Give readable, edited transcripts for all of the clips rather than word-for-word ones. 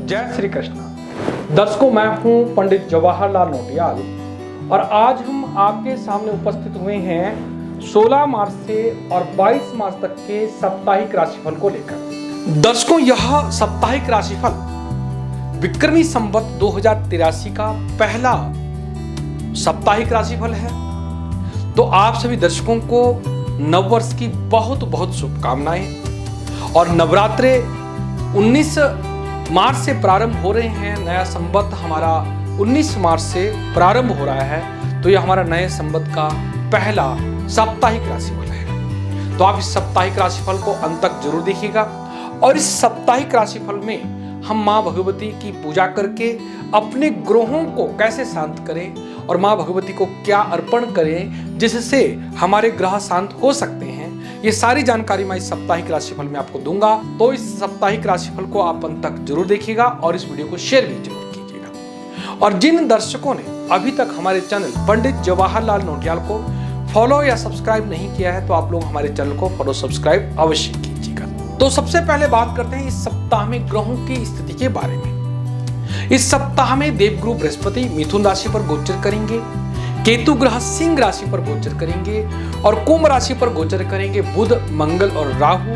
जय श्री कृष्ण। दर्शकों, मैं हूं पंडित जवाहरलाल नौटियाल और आज हम आपके सामने उपस्थित हुए हैं 16 मार्च से और 22 मार्च तक के साप्ताहिक राशिफल को लेकर। दर्शकों, यह साप्ताहिक राशिफल विक्रमी संवत 2083 का पहला साप्ताहिक राशिफल है। तो आप सभी दर्शकों को नववर्ष की बहुत बहुत शुभकामनाएं। और नवरात्रे 19 मार्च से प्रारंभ हो रहे हैं। नया संवत हमारा 19 मार्च से प्रारंभ हो रहा है। तो यह हमारा नए संवत का पहला साप्ताहिक राशिफल है। तो आप इस साप्ताहिक राशिफल को अंत तक जरूर देखिएगा। और इस साप्ताहिक राशिफल में हम माँ भगवती की पूजा करके अपने ग्रहों को कैसे शांत करें और माँ भगवती को क्या अर्पण करें जिससे हमारे ग्रह शांत हो सकते हैं, ये सारी जानकारी मैं इस साप्ताहिक राशिफल में आपको दूंगा। तो इस साप्ताहिक राशिफल को आप अंत तक जरूर देखिएगा और इस वीडियो को शेयर भी जरूर कीजिएगा। और जिन दर्शकों ने अभी तक हमारे चैनल पंडित जवाहरलाल नौटियाल को फॉलो या सब्सक्राइब नहीं किया है तो आप लोग हमारे चैनल को फॉलो सब्सक्राइब अवश्य कीजिएगा। तो सबसे पहले बात करते हैं इस सप्ताह में ग्रहों की स्थिति के बारे में। इस सप्ताह में देवगुरु बृहस्पति मिथुन राशि पर गोचर करेंगे, केतु ग्रह सिंह राशि पर गोचर करेंगे और कुंभ राशि पर गोचर करेंगे बुध, मंगल और राहु।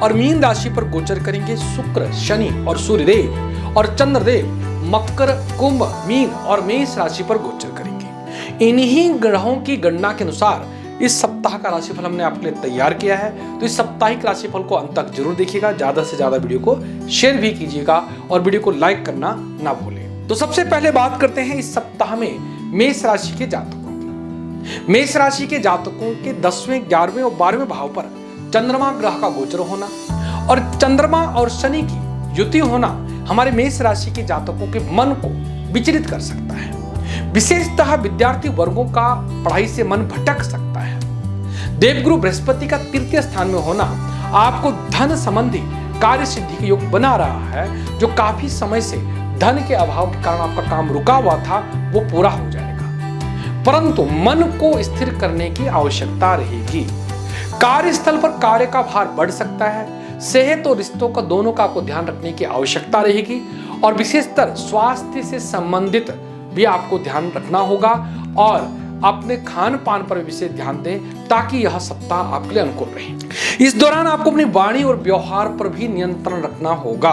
और मीन राशि पर गोचर करेंगे शुक्र, शनि और सूर्यदेव। और चंद्रदेव मकर, कुंभ, मीन और मेष राशि पर गोचर करेंगे। इन्हीं ग्रहों की गणना के अनुसार इस सप्ताह का राशिफल हमने आपके लिए तैयार किया है। तो इस साप्ताहिक राशिफल को अंत तक जरूर देखिएगा, ज्यादा से ज्यादा वीडियो को शेयर भी कीजिएगा और वीडियो को लाइक करना ना भूलें। तो सबसे पहले बात करते हैं इस सप्ताह में मेष राशि के जातकों की। मेष राशि के जातकों के 10वें, 11वें और 12वें भाव पर चंद्रमा ग्रह का गोचर होना और चंद्रमा और शनि की युति होना हमारे मेष राशि के जातकों के मन को विचलित कर सकता है। विशेषतः विद्यार्थी वर्गों का पढ़ाई से मन भटक सकता है। देवगुरु बृहस्पति का तृतीय स्थान में होना आपको धन संबंधी कार्य सिद्धि के योग बना रहा है। जो काफी समय से धन के अभाव के कारण आपका काम रुका हुआ था वो पूरा हो जाएगा, परंतु मन को स्थिर करने की आवश्यकता रहेगी। कार्यस्थल पर कार्य का भार बढ़ सकता है। सेहत और रिश्तों का दोनों का आपको ध्यान रखने की आवश्यकता रहेगी और विशेषतर स्वास्थ्य से संबंधित भी आपको ध्यान रखना होगा और अपने खान पान पर विशेष ध्यान दें ताकि यह सप्ताह आपके लिए अनुकूल रहे। इस दौरान आपको अपनी वाणी और व्यवहार पर भी नियंत्रण रखना होगा,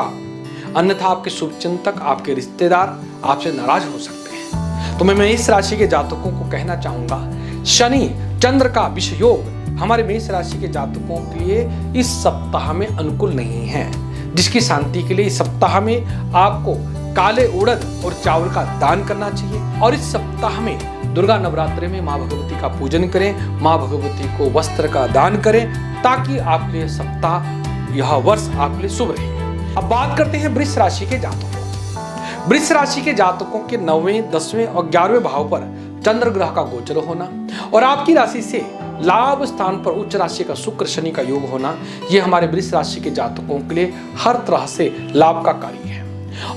अन्यथा आपके शुभचिंतक, आपके रिश्तेदार आपसे नाराज हो सकते हैं। तो मैं मेष राशि के जातकों को कहना चाहूंगा, शनि चंद्र का विषय योग हमारे मेष राशि के जातकों के लिए इस सप्ताह में अनुकूल नहीं है, जिसकी शांति के लिए इस सप्ताह में आपको काले उड़द और चावल का दान करना चाहिए। और इस सप्ताह में दुर्गा नवरात्रि में माँ भगवती का पूजन करें, माँ भगवती को वस्त्र का दान करें ताकि आपके लिए सप्ताह, यह वर्ष आपके लिए शुभ रहे। अब बात करते हैं वृष राशि के जातकों। वृष राशि के जातकों के 9वें, 10वें और 11वें भाव पर चंद्र ग्रह का गोचर होना और आपकी राशि से लाभ स्थान पर उच्च राशि का शुक्र शनि का योग होना, यह हमारे वृष राशि के जातकों के लिए हर तरह से लाभ का कार्य है।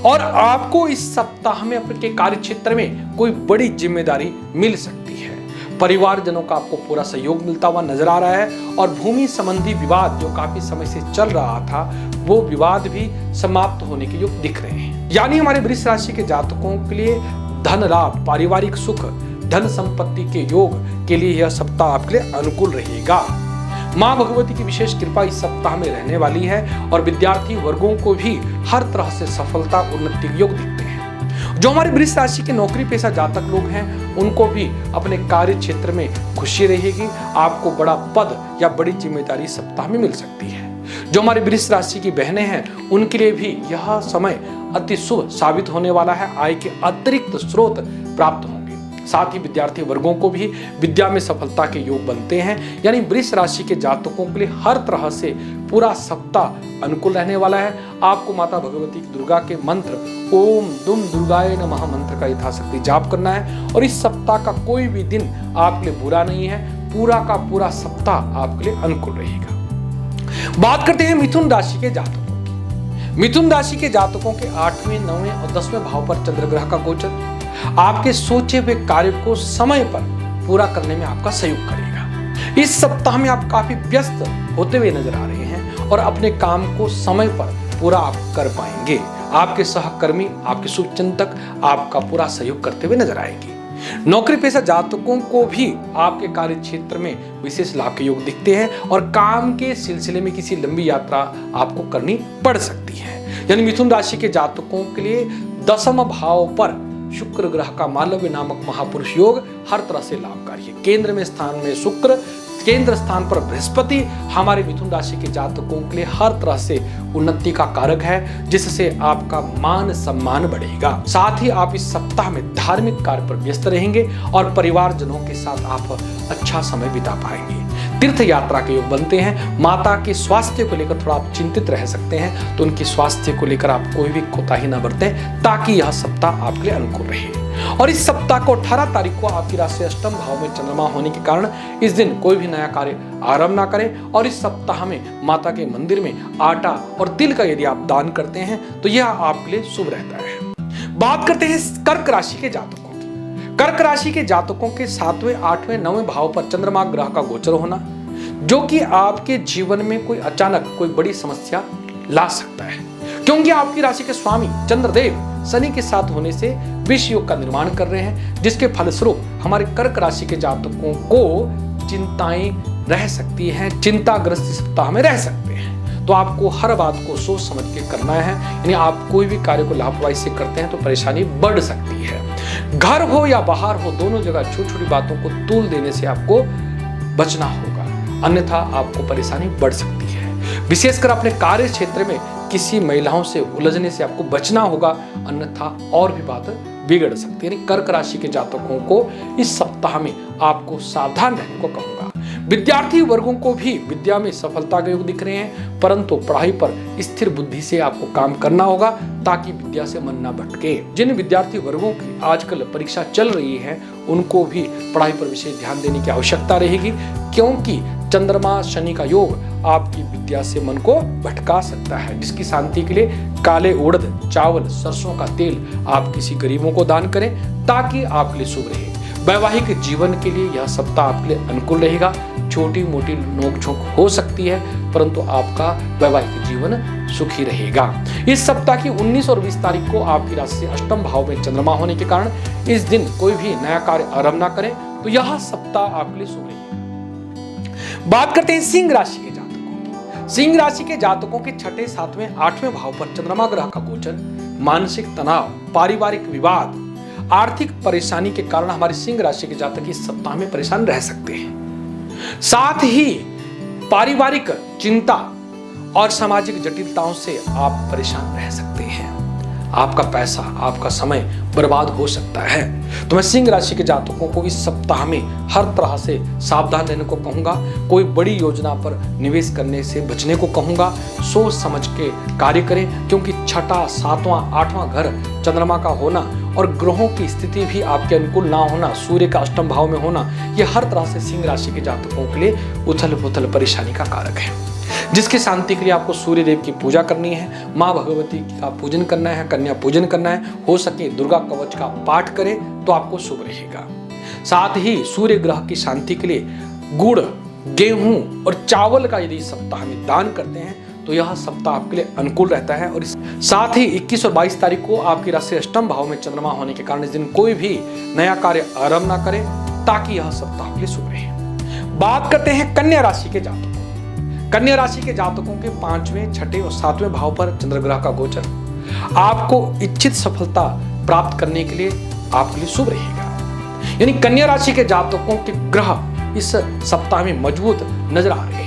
और आपको इस सप्ताह में अपने कार्य क्षेत्र में कोई बड़ी जिम्मेदारी मिल सकती है। परिवारजनों का आपको पूरा सहयोग मिलता हुआ नजर आ रहा है और भूमि संबंधी विवाद जो काफी समय से चल रहा था वो विवाद भी समाप्त होने के योग दिख रहे हैं। यानी हमारे वृष राशि के जातकों के लिए धन लाभ, पारिवारिक सुख, धन संपत्ति के योग के लिए यह सप्ताह आपके लिए अनुकूल रहेगा। माँ भगवती की विशेष कृपा इस सप्ताह में रहने वाली है और विद्यार्थी वर्गों को भी हर तरह से सफलता, उन्नति योग दिखते हैं। जो हमारे वृष राशि के नौकरी पेशा जातक लोग हैं उनको भी अपने कार्य क्षेत्र में खुशी रहेगी। आपको बड़ा पद या बड़ी जिम्मेदारी सप्ताह में मिल सकती है। जो हमारे वृष राशि की बहनें हैं उनके लिए भी यह समय अति शुभ साबित होने वाला है। आय के अतिरिक्त स्रोत प्राप्त होंगे। साथ ही विद्यार्थी वर्गों को भी विद्या में सफलता के योग बनते हैं। यानी वृष राशि के जातकों के लिए हर तरह से पूरा सप्ताह अनुकूल रहने वाला है। आपको माता भगवती दुर्गा के मंत्र ओम दुम दुर्गाय नमः मंत्र का यथाशक्ति जाप करना है और इस सप्ताह का कोई भी दिन आपके लिए बुरा नहीं है। पूरा का पूरा सप्ताह आपके लिए अनुकूल रहेगा। बात करते हैं मिथुन राशि के जातकों की। मिथुन राशि के जातकों के 8वें, 9वें और 10वें भाव पर चंद्र ग्रह का गोचर आपके सोचे हुए कार्य को समय पर पूरा करने में आपका सहयोग करेगा। इस सप्ताह में आप काफी व्यस्त होते हुए नजर आ रहे हैं और अपने काम को समय पर पूरा आप कर पाएंगे। आपके सहकर्मी, आपके शुभचिंतक आपका पूरा सहयोग करते हुए नजर आएंगे। नौकरी पेशा जातकों को भी आपके कार्य क्षेत्र में विशेष लाभ के योग दिखते हैं और काम के सिलसिले में किसी लंबी यात्रा आपको करनी पड़ सकती है। यानी मिथुन राशि के जातकों के लिए 10वें भाव पर शुक्र ग्रह का मालव्य नामक महापुरुष योग हर तरह से लाभकारी है। केंद्र में स्थान में शुक्र, केंद्र स्थान पर बृहस्पति हमारे मिथुन राशि के जातकों के लिए हर तरह से उन्नति का कारक है, जिससे आपका मान सम्मान बढ़ेगा। साथ ही आप इस सप्ताह में धार्मिक कार्य पर व्यस्त रहेंगे और परिवारजनों के साथ आप अच्छा समय बिता पाएंगे। तीर्थ यात्रा के योग बनते हैं। माता के स्वास्थ्य को लेकर थोड़ा आप चिंतित रह सकते हैं, तो उनकी स्वास्थ्य को लेकर आप कोई भी कोताही न बरतें ताकि यह सप्ताह आपके लिए अनुकूल रहे। और इस सप्ताह को 18 तारीख को आपकी राशि अष्टम भाव में चंद्रमा होने के कारण इस दिन कोई भी नया कार्य आरंभ ना करें। और इस सप्ताह में माता के मंदिर में आटा और तिल का यदि आप दान करते हैं तो यह आपके लिए शुभ रहता है। बात करते हैं कर्क राशि के जातकों की। कर्क राशि के जातकों के 7वें, 8वें, 9वें भाव पर चंद्रमा ग्रह का गोचर होना, जो कि आपके जीवन में कोई अचानक कोई बड़ी समस्या ला सकता है, क्योंकि आपकी राशि के स्वामी चंद्रदेव शनि के साथ होने से विष योग का निर्माण कर रहे हैं, जिसके फलस्वरूप हमारे कर्क राशि के जातकों को चिंताएं रह सकती हैं, चिंताग्रस्त सप्ताह में रह सकते हैं। तो आपको हर बात को सोच समझ के करना है। यानी आप कोई भी कार्य को लापरवाही से करते हैं तो परेशानी बढ़ सकती है। घर हो या बाहर हो, दोनों जगह छोटी छोटी बातों को तूल देने से आपको बचना होगा, अन्यथा आपको परेशानी बढ़ सकती है। विशेषकर अपने कार्य क्षेत्र में किसी महिलाओं से उलझने से आपको बचना होगा, अन्यथा और भी बात बिगड़ सकती है। यानी कर्क राशि के जातकों को इस सप्ताह में आपको सावधान रहने को कहूंगा। विद्यार्थी वर्गों को भी विद्या में सफलता के योग दिख रहे हैं, परंतु पढ़ाई पर स्थिर बुद्धि से आपको काम करना होगा ताकि विद्या से मन न भटके। जिन विद्यार्थी वर्गों की आजकल परीक्षा चल रही है उनको भी पढ़ाई पर विशेष ध्यान देने की आवश्यकता रहेगी, क्योंकि चंद्रमा शनि का योग आपकी विद्या से मन को भटका सकता है। जिसकी शांति के लिए काले उड़द, चावल, सरसों का तेल आप किसी गरीबों को दान करें ताकि आपके लिए शुभ रहे। वैवाहिक जीवन के लिए यह सप्ताह आपके लिए अनुकूल रहेगा। छोटी मोटी नोकझोंक हो सकती है, परंतु आपका वैवाहिक जीवन सुखी रहेगा। इस सप्ताह की 19 और 20 तारीख को आपकी राशि से अष्टम भाव में चंद्रमा होने के कारण इस दिन कोई भी नया कार्य आरंभ ना करें, तो यह सप्ताह आपके लिए शुभ रहेगा। बात करते हैं सिंह राशि के जातकों की। सिंह राशि के जातकों के 6ठे, 7वें, 8वें भाव पर चंद्रमा ग्रह का गोचर मानसिक तनाव, पारिवारिक विवाद, आर्थिक परेशानी के कारण हमारे सिंह राशि के जातक इस सप्ताह में परेशान रह सकते हैं। साथ ही पारिवारिक चिंता और सामाजिक जटिलताओं से आप परेशान रह सकते हैं। आपका पैसा, आपका समय बर्बाद हो सकता है। तो मैं सिंह राशि के जातकों को इस सप्ताह में हर तरह से सावधान रहने को कहूंगा। कोई बड़ी योजना पर निवेश करने से बचने को कहूंगा। सोच समझ के कार्य करें, क्योंकि 6ठा, 7वां, 8वां घर चंद्रमा का होना और ग्रहों की स्थिति भी आपके अनुकूल ना होना, सूर्य का अष्टम भाव में होना, यह हर तरह से सिंह राशि के जातकों के लिए उथल पुथल परेशानी का कारक है। जिसकी शांति के लिए आपको सूर्य देव की पूजा करनी है, माँ भगवती का पूजन करना है, कन्या पूजन करना है। हो सके दुर्गा कवच का पाठ करें तो आपको शुभ रहेगा। साथ ही सूर्य ग्रह की शांति के लिए गुड़, गेहूं और चावल का यदि सप्ताह में दान करते हैं तो यह सप्ताह आपके लिए अनुकूल रहता है। और साथ ही 21 और 22 तारीख को आपकी राशि अष्टम भाव में चंद्रमा होने के कारण इस दिन कोई भी नया कार्य आरंभ ना करें ताकि यह सप्ताह आपके लिए शुभ रहे। बात करते हैं कन्या राशि के जातकों। कन्या राशि के जातकों के 5वें, 6ठे और 7वें भाव पर चंद्र ग्रह का गोचर आपको इच्छित सफलता प्राप्त करने के लिए आपके लिए शुभ रहेगा। यानी कन्या राशि के जातकों के ग्रह इस सप्ताह में मजबूत नजर आ रहे हैं।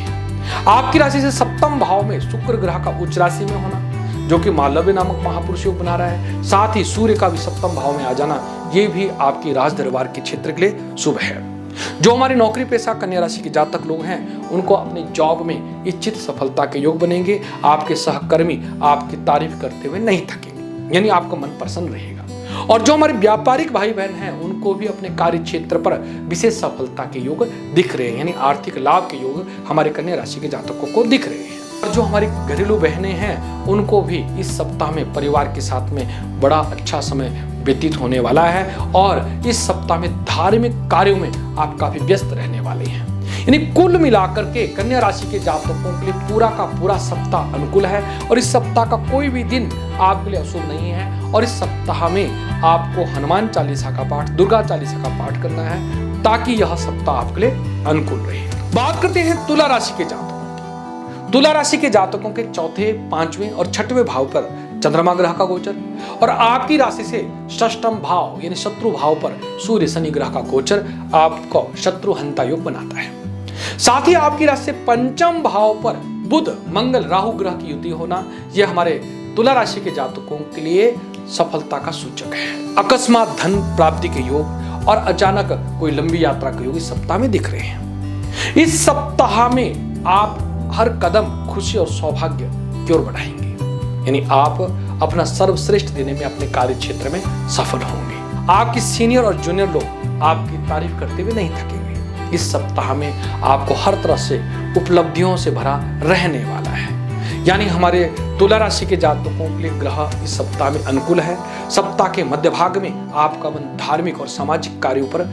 आपकी राशि से सप्तम भाव में शुक्र ग्रह का उच्च राशि में होना, जो कि मालव्य नामक महापुरुष योग बना रहा है। साथ ही सूर्य का भी सप्तम भाव में आ जाना, ये भी आपकी राज दरबार के क्षेत्र के लिए शुभ है। जो हमारे नौकरी पेशा कन्या राशि के जातक लोग हैं उनको अपने जॉब में इच्छित सफलता के योग बनेंगे। आपके सहकर्मी आपकी तारीफ करते हुए नहीं थकेंगे, यानी आपका मन प्रसन्न रहेगा। और जो हमारे व्यापारिक भाई बहन हैं उनको भी अपने कार्य क्षेत्र पर विशेष सफलता के योग दिख रहे हैं, यानी आर्थिक लाभ के योग हमारे कन्या राशि के जातकों को दिख रहे हैं। और जो हमारी घरेलू बहनें हैं उनको भी इस सप्ताह में परिवार के साथ में बड़ा अच्छा समय व्यतीत होने वाला है। और इस सप्ताह में धार्मिक कार्यों में आप काफी व्यस्त रहने वाले हैं। यानी कुल मिलाकर के कन्या राशि के जातकों के लिए पूरा का पूरा सप्ताह अनुकूल है और इस सप्ताह का कोई भी दिन आपके लिए अशुभ नहीं है। और इस सप्ताह में आपको हनुमान चालीसा का पाठ, दुर्गा चालीसा का पाठ करना है ताकि यह सप्ताह आपके लिए अनुकूल रहे। बात करते हैं तुला राशि के जातकों की। तुला राशि के जातकों के चौथे, पांचवें और छठवें भाव पर चंद्रमा ग्रह का गोचर और आपकी राशि से षष्ठम भाव यानी शत्रु भाव पर सूर्य शनि ग्रह का गोचर आपको शत्रु हंता योग बनाता है। साथ ही आपकी राशि से पंचम भाव पर बुध, मंगल, राहु ग्रह की युति होना यह हमारे तुला राशि के जातकों के लिए सफलता का सूचक है। अकस्मात धन प्राप्ति के योग और अचानक कोई लंबी यात्रा के योग इस सप्ताह में दिख रहे हैं। इस सप्ताह में आप हर कदम खुशी और सौभाग्य की ओर बढ़ाएंगे, यानी आप अपना सर्वश्रेष्ठ देने में अपने कार्य क्षेत्र में सफल होंगे। आपके सीनियर और जूनियर लोग आपकी तारीफ करते हुए नहीं थकेंगे। इस सप्ताह में आपको हर तरह से उपलब्धियों से भरा रहने वाला है। यानी हमारे तुला राशि के जातकों के लिए ग्रह इस सप्ताह में अनुकूल है। सप्ताह के मध्य भाग में आपका मन धार्मिक और सामाजिक कार्यों पर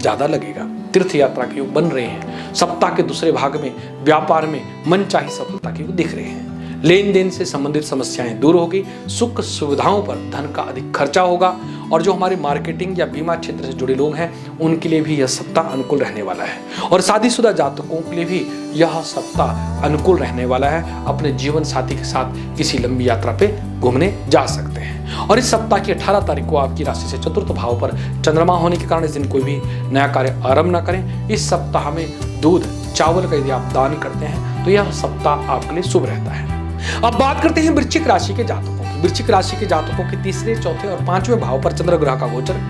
ज्यादा लगेगा। तीर्थ यात्रा के योग बन रहे हैं। सप्ताह के दूसरे भाग में व्यापार में मनचाही सफलता के योग दिख रहे हैं। लेन देन से संबंधित समस्याएं दूर होगी। सुख सुविधाओं पर धन का अधिक खर्चा होगा और जो हमारे मार्केटिंग या बीमा क्षेत्र से जुड़े लोग हैं उनके लिए भी यह सप्ताह अनुकूल रहने वाला है और शादीशुदा जातकों के लिए भी यह सप्ताह अनुकूल रहने वाला है। अपने जीवन साथी के साथ किसी लंबी यात्रा पे घूमने जा सकते हैं। और इस सप्ताह की 18 तारीख को आपकी राशि से चतुर्थ भाव पर चंद्रमा होने के कारण इस दिन कोई भी नया कार्य आरंभ न करें। इस सप्ताह में दूध, चावल का यदि आप दान करते हैं तो यह सप्ताह आपके लिए शुभ रहता है। अब बात करते हैं वृश्चिक राशि के जातकों की। वृश्चिक राशि के जातकों के तीसरे, चौथे और पांचवें भाव पर चंद्र ग्रह का गोचर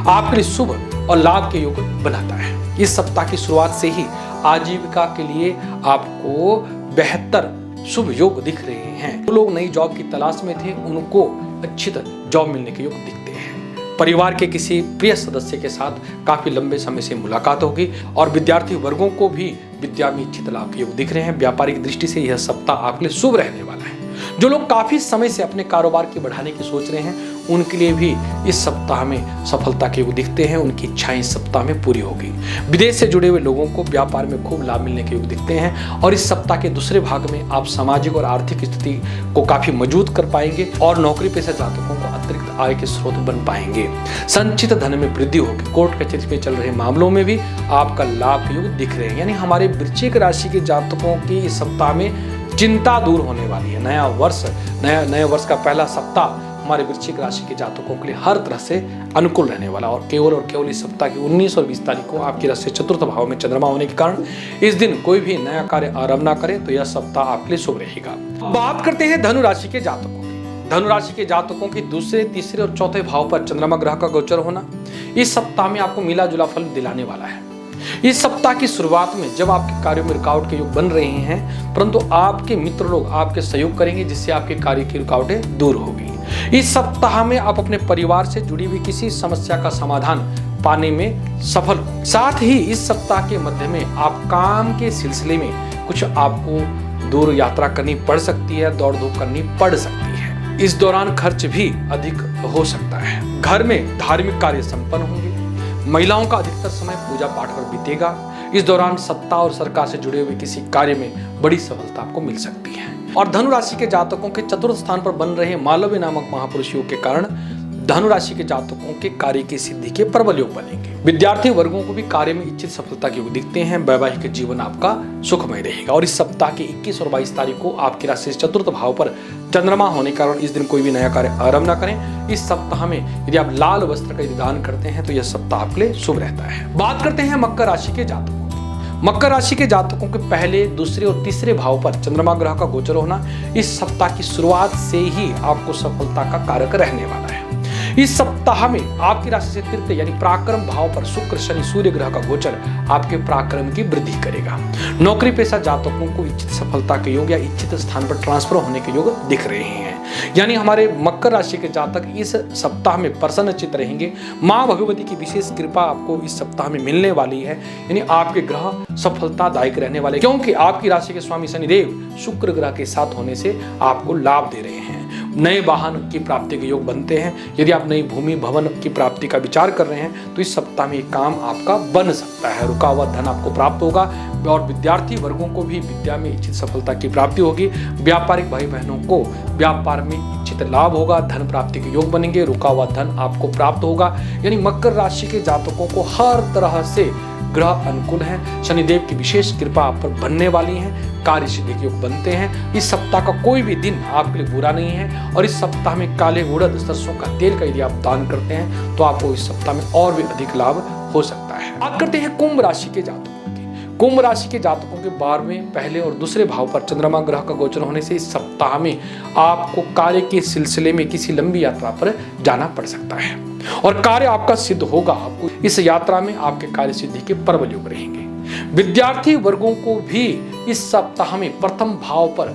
आपके लिए शुभ और लाभ के योग बनाता है। इस सप्ताह की शुरुआत से ही आजीविका के लिए आपको बेहतर शुभ योग दिख रहे हैं। जो लोग नई जॉब की तलाश में थे उनको अच्छी जॉब मिलने के योग दिखते हैं। परिवार के किसी प्रिय सदस्य के साथ काफी लंबे समय से मुलाकात होगी और विद्यार्थी वर्गों को भी विद्या में इच्छित लाभ के योग दिख रहे हैं। व्यापारिक दृष्टि से यह सप्ताह आपके लिए शुभ रहने वाला है। जो लोग काफी समय से अपने कारोबार की बढ़ाने की सोच रहे हैं उनके लिए भी इस सप्ताह में सफलता के योग दिखते हैं। उनकी इच्छाएं इस सप्ताह में पूरी होगी। विदेश से जुड़े हुए लोगों को व्यापार में खूब लाभ मिलने के योग दिखते हैं और इस सप्ताह के दूसरे भाग में आप सामाजिक और आर्थिक स्थिति को काफी मजबूत कर पाएंगे और नौकरी पेशा जातकों को अतिरिक्त आय के स्रोत बन पाएंगे। संचित धन में वृद्धि होगी। कोर्ट कचहरी में चल रहे मामलों में भी आपका लाभ के योग दिख रहे हैं। यानी हमारे वृश्चिक राशि के जातकों की इस सप्ताह में चिंता दूर होने वाली है। नए वर्ष का पहला सप्ताह हमारे वृश्चिक राशि के जातकों के लिए हर तरह से अनुकूल रहने वाला और केवल इस सप्ताह की 19 और 20 तारीख को आपकी राशि से चतुर्थ भाव में चंद्रमा होने के कारण इस दिन कोई भी नया कार्य आरंभ ना करें तो यह सप्ताह आपके लिए शुभ रहेगा। बात करते हैं धनु राशि के जातकों की। धनु राशि के जातकों की दूसरे, तीसरे और चौथे भाव पर चंद्रमा ग्रह का गोचर होना इस सप्ताह में आपको मिला जुला फल दिलाने वाला है। इस सप्ताह की शुरुआत में जब आपके कार्यों में रुकावट के योग बन रहे हैं परंतु आपके मित्र लोग आपके सहयोग करेंगे जिससे आपके कार्य की रुकावटें दूर होगी। इस सप्ताह में आप अपने परिवार से जुड़ी हुई किसी समस्या का समाधान पाने में सफल हो। साथ ही इस सप्ताह के मध्य में आप काम के सिलसिले में कुछ आपको दूर यात्रा करनी पड़ सकती है, दौड़ धूप करनी पड़ सकती है। इस दौरान खर्च भी अधिक हो सकता है। घर में धार्मिक कार्य संपन्न होंगे। महिलाओं का अधिकतर समय पूजा पाठ पर बीतेगा। इस दौरान सत्ता और सरकार से जुड़े हुए किसी कार्य में बड़ी सफलता आपको मिल सकती है। और धनु राशि के जातकों के चतुर्थ स्थान पर बन रहे मालव्य नामक महापुरुष योग के कारण धनु राशि के जातकों के कार्य की सिद्धि के प्रबल योग बनेंगे। विद्यार्थी वर्गों को भी कार्य में इच्छित सफलता के योग दिखते हैं। वैवाहिक जीवन आपका सुखमय रहेगा। और इस सप्ताह की 21 और 22 तारीख को आपकी राशि से चतुर्थ भाव पर चंद्रमा होने के कारण इस दिन कोई भी नया कार्य आरंभ न करें। इस सप्ताह में यदि आप लाल वस्त्र का दान करते हैं तो यह सप्ताह आपके लिए शुभ रहता है। बात करते हैं मकर राशि के जातकों। मकर राशि के जातकों के पहले, दूसरे और तीसरे भाव पर चंद्रमा ग्रह का गोचर होना इस सप्ताह की शुरुआत से ही आपको सफलता का कारक रहने वाला है। इस सप्ताह में आपकी राशि से तृतीय यानी पराक्रम भाव पर शुक्र, शनि, सूर्य ग्रह का गोचर आपके पराक्रम की वृद्धि करेगा। नौकरी पेशा जातकों को इच्छित सफलता के योग या इच्छित स्थान पर ट्रांसफर होने के योग दिख रहे हैं। यानी हमारे मकर राशि के जातक इस सप्ताह में प्रसन्नचित्त रहेंगे। माँ भगवती की विशेष कृपा आपको इस सप्ताह में मिलने वाली है। यानी आपके ग्रह सफलतादायक रहने वाले, क्योंकि आपकी राशि के स्वामी शनिदेव शुक्र ग्रह के साथ होने से आपको लाभ दे रहे हैं। नए वाहन की प्राप्ति के योग बनते हैं। यदि आप नई भूमि भवन की प्राप्ति का विचार कर रहे हैं तो इस सप्ताह में ये काम आपका बन सकता है। रुका हुआ धन आपको प्राप्त होगा और विद्यार्थी वर्गों को भी विद्या में इच्छित सफलता की प्राप्ति होगी। व्यापारिक भाई बहनों को व्यापार में इच्छित लाभ होगा, धन प्राप्ति के योग बनेंगे, रुका हुआ धन आपको प्राप्त होगा। यानी मकर राशि के जातकों को हर तरह से ग्रह अनुकूल हैं। शनिदेव की विशेष कृपा आप पर बनने वाली है, कार्य सिद्धि के योग बनते हैं। इस सप्ताह का कोई भी दिन आपके लिए बुरा नहीं है और इस सप्ताह में काले उड़द सरसों का तेल का यदि आप दान करते हैं तो आपको इस सप्ताह में और भी अधिक लाभ हो सकता है। बात करते हैं कुंभ राशि के जातकों की। कुंभ राशि के जातकों के 12वें, पहले और दूसरे भाव पर चंद्रमा ग्रह का गोचर होने से इस सप्ताह में आपको कार्य के सिलसिले में किसी लंबी यात्रा पर जाना पड़ सकता है और कार्य आपका सिद्ध होगा। आपको इस यात्रा में आपके कार्य सिद्धि के प्रबल योग रहेंगे। विद्यार्थी वर्गों को भी इस सप्ताह में प्रथम भाव पर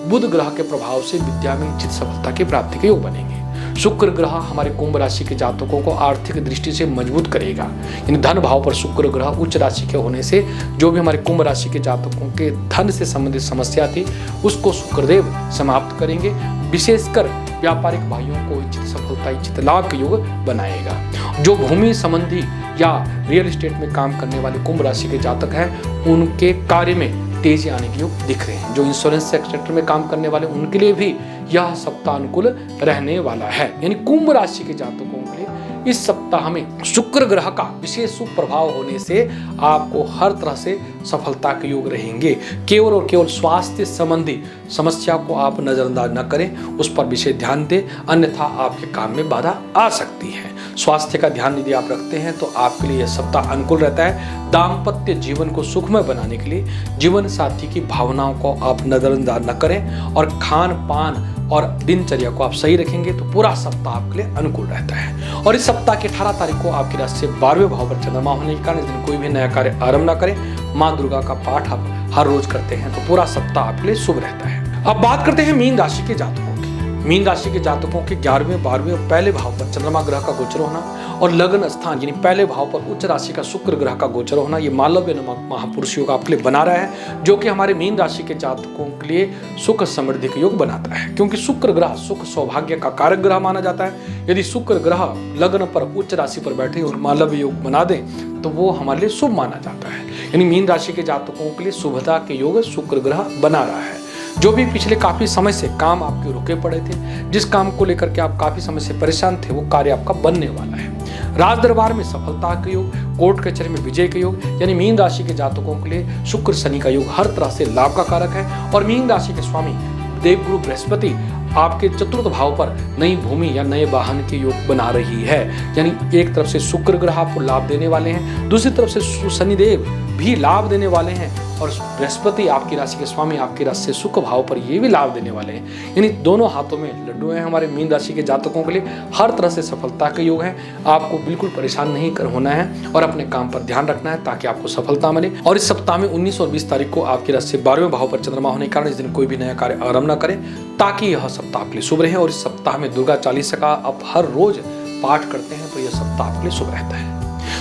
बुध ग्रह के प्रभाव से विद्या में इच्छित सफलता की प्राप्ति के योग बनेंगे। शुक्र ग्रह हमारे कुंभ राशि के जातकों को आर्थिक दृष्टि से मजबूत करेगा। यानी धन भाव पर शुक्र ग्रह उच्च राशि के होने से जो भी हमारे कुंभ राशि के जातकों के धन से संबंधित समस्या थी उसको शुक्रदेव समाप्त करेंगे। विशेषकर व्यापारिक भाइयों को इच्छित सफलता, इच्छित लाभ के योग बनाएगा। जो भूमि संबंधी या रियल एस्टेट में काम करने वाले कुंभ राशि के जातक हैं उनके कार्य में तेजी आने के योग दिख रहे हैं। जो इंश्योरेंस सेक्टर में काम करने वाले उनके लिए भी यह सप्ताह अनुकूल रहने वाला है। यानी कुंभ राशि के जातकों के लिए इस सप्ताह में शुक्र ग्रह का विशेष शुभ प्रभाव होने से आपको हर तरह से सफलता के योग रहेंगे। केवल और केवल स्वास्थ्य संबंधी समस्या को आप नजरअंदाज न करें, उस पर विशेष ध्यान दें, अन्यथा आपके काम में बाधा आ सकती है। स्वास्थ्य का ध्यान यदि आप रखते हैं तो आपके लिए यह सप्ताह अनुकूल रहता है। दाम्पत्य जीवन को सुखमय बनाने के लिए जीवन साथी की भावनाओं को आप नजरअंदाज न करें और खान पान और दिनचर्या को आप सही रखेंगे तो पूरा सप्ताह आपके लिए अनुकूल रहता है। और इस सप्ताह की 18 तारीख को आपकी राशि से 12वें भाव पर चंद्रमा होने के कारण इस दिन कोई भी नया कार्य आरंभ न करें। माँ दुर्गा का पाठ आप हर रोज करते हैं तो पूरा सप्ताह आपके लिए शुभ रहता है। अब बात करते हैं मीन राशि के जातकों की। मीन राशि के जातकों के 11वें, 12वें और पहले भाव पर चंद्रमा ग्रह का गोचर होना और लग्न स्थान यानी पहले भाव पर उच्च राशि का शुक्र ग्रह का गोचर होना, ये मालव्य नामक महापुरुष योग आपके लिए बना रहा है, जो कि हमारे मीन राशि के जातकों के लिए सुख समृद्धि के योग बनाता है। क्योंकि शुक्र ग्रह सुख सौभाग्य का कारक ग्रह माना जाता है। यदि शुक्र ग्रह लग्न पर उच्च राशि पर बैठे और मालव्य योग बना दे तो वो हमारे लिए शुभ माना जाता है। यानी मीन राशि के जातकों के लिए शुभता के योग शुक्र ग्रह बना रहा है। जो भी पिछले काफी समय से काम आपके रुके पड़े थे, जिस काम को लेकर के आप काफी समय से परेशान थे, वो कार्य आपका बनने वाला है। राज दरबार में सफलता के योग, कोर्ट कचहरी में विजय के योग, यानी मीन राशि के जातकों के लिए शुक्र शनि का योग हर तरह से लाभ का कारक है। और मीन राशि के स्वामी देवगुरु बृहस्पति आपके चतुर्थ भाव पर नई भूमि या नए वाहन के योग बना रही है। यानी एक तरफ से शुक्र ग्रह आपको लाभ देने वाले हैं, दूसरी तरफ से शनिदेव भी लाभ देने वाले हैं और बृहस्पति आपकी राशि के स्वामी आपकी राशि से सुख भाव पर ये भी लाभ देने वाले हैं। यानी दोनों हाथों में लड्डू हैं हमारे मीन राशि के जातकों के लिए। हर तरह से सफलता के योग है। आपको बिल्कुल परेशान नहीं होना है और अपने काम पर ध्यान रखना है ताकि आपको सफलता मिले। और इस सप्ताह में 19 और 20 तारीख को आपकी राशि से 12वें भाव पर चंद्रमा होने के कारण इस दिन कोई भी नया कार्य आरंभ न करें ताकि यह सप्ताह आपके लिए शुभ रहे। और इस सप्ताह में दुर्गा चालीसा का आप हर रोज पाठ करते हैं तो यह सप्ताह आपके लिए शुभ रहता है।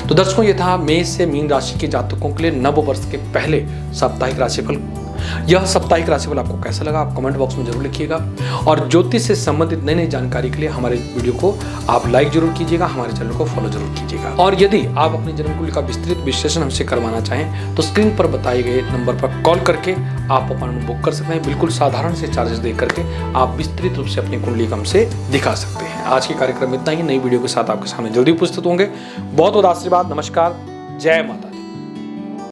तो दर्शकों, ये था मेष से मीन राशि के जातकों के लिए नव वर्ष के पहले साप्ताहिक राशिफल। यह साप्ताहिक राशिफल आपको कैसा लगा आप कमेंट बॉक्स में जरूर लिखिएगा। और ज्योतिष से संबंधित नई नई जानकारी के लिए हमारे वीडियो को आप लाइक जरूर कीजिएगा, हमारे चैनल को फॉलो जरूर कीजिएगा। और यदि आप अपनी जन्मकुंडली का विस्तृत विश्लेषण हमसे करवाना चाहें तो स्क्रीन पर बताए गए नंबर पर कॉल करके आप अपॉइंटमेंट बुक कर सकते हैं। बिल्कुल साधारण से चार्जेस दे करके आप विस्तृत रूप से अपनी कुंडली हमसे दिखा सकते हैं। आज के कार्यक्रम में इतना ही। नई वीडियो के साथ आपके सामने जल्दी उपस्थित होंगे। बहुत बहुत आशीर्वाद। नमस्कार। जय माता।